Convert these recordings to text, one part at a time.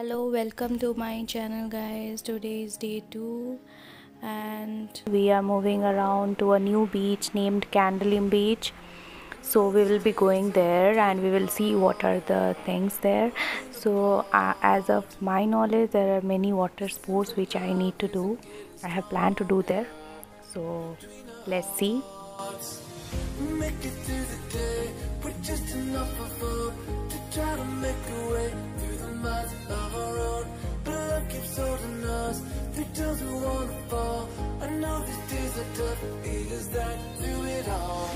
Hello, welcome to my channel guys. Today is day 2 and we are moving around to a new beach named Candleim Beach. So we will be going there and we will see what are the things there. So as of my knowledge, there are many water sports which I need to do. I have planned to do there. So let's see. Make it through the day with just enough of hope to try to make a way through the miles of our road. But love keeps holding us through times we wanna fall. I know these days are tough, it is that through it all.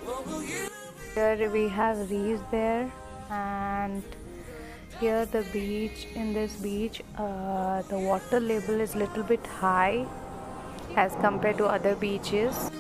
What will you Here we have reefs there, and here the beach, in this beach the water level is little bit high as compared to other beaches.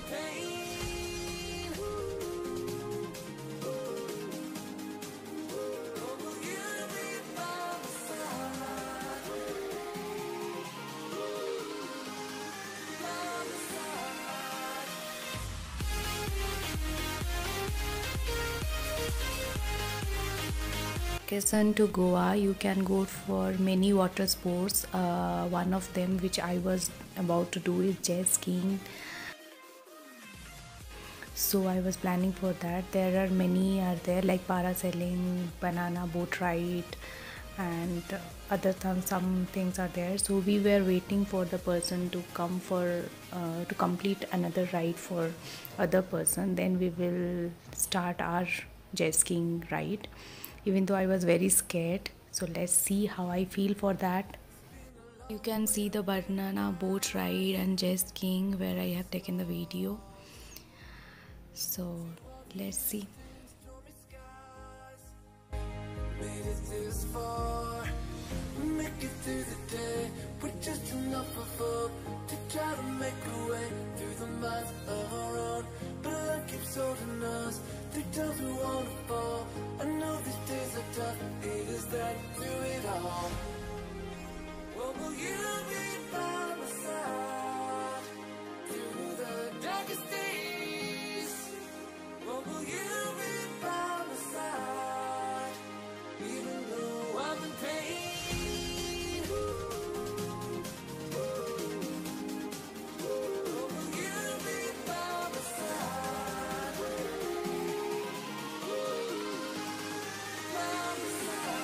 Vacation to Goa, you can go for many water sports. One of them which I was about to do is jet skiing. So I was planning for that. There are many are there like parasailing, banana boat ride, and some things are there. So we were waiting for the person to come for to complete another ride for other person. Then we will start our jet skiing ride. Even though I was very scared, so let's see how I feel for that. You can see the banana boat ride and jet skiing where I have taken the video. So let's see. made it this far? Make it through the day with just enough of hope to try to make a way through the miles of our road. But love keeps holding us through times we wanna fall. I know these days are tough, it is that through it all. What will you be by my side through the darkest days? What will you be by my side even though I'm in pain? What will you be by my side? By my side.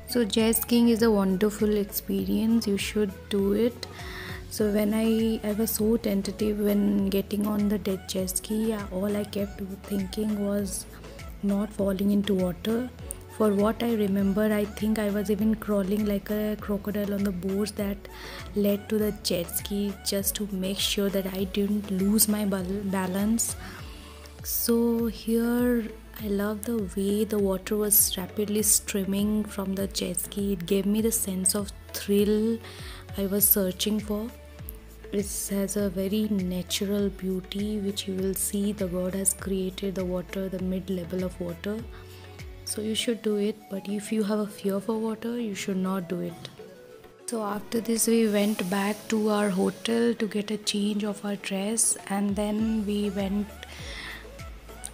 So jet skiing is a wonderful experience. You should do it. So when I was so tentative when getting on the jet ski. All I kept thinking was not falling into water. For what I remember, I think I was even crawling like a crocodile on the boards that led to the jet ski just to make sure that I didn't lose my balance. So here I love the way the water was rapidly streaming from the jet ski. It gave me the sense of thrill. I was searching for. It has a very natural beauty, which you will see the God has created the water, the mid level of water. So you should do it, but if you have a fear for water, you should not do it. So after this we went back to our hotel to get a change of our dress, and then we went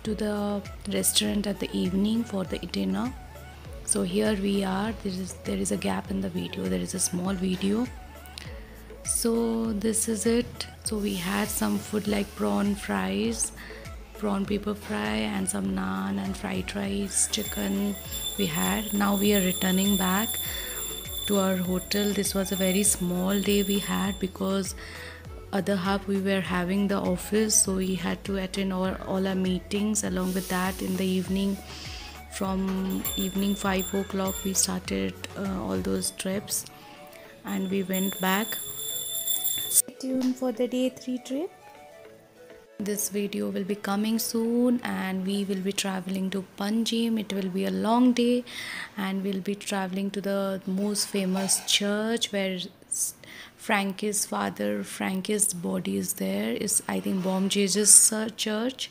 to the restaurant at the evening for the dinner. So here we are. There is a gap in the video. There is a small video. So this is it. So we had some food like prawn fries, prawn paper fry, and some naan and fried rice, chicken we had. Now we are returning back to our hotel. This was a very small day we had because other half we were having the office, so we had to attend all our meetings. Along with that, in the evening, from evening 5 o'clock we started all those trips, and we went back. Stay tuned for the day 3 trip. This video will be coming soon, and we will be traveling to Panjim. It will be a long day, and we'll be traveling to the most famous church where Frankie's father, Frankie's body is there. Is, I think, Bom Jesus church.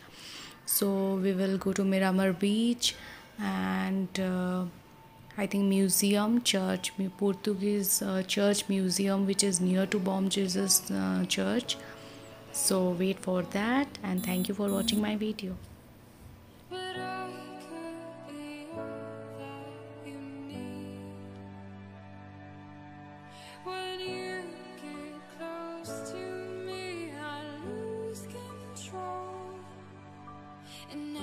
So we will go to Miramar Beach, and I think museum church, Portuguese church museum, which is near to Bom Jesus church. So wait for that, and thank you for watching my video. But I could be all that you need. When you get close to me, I lose control. And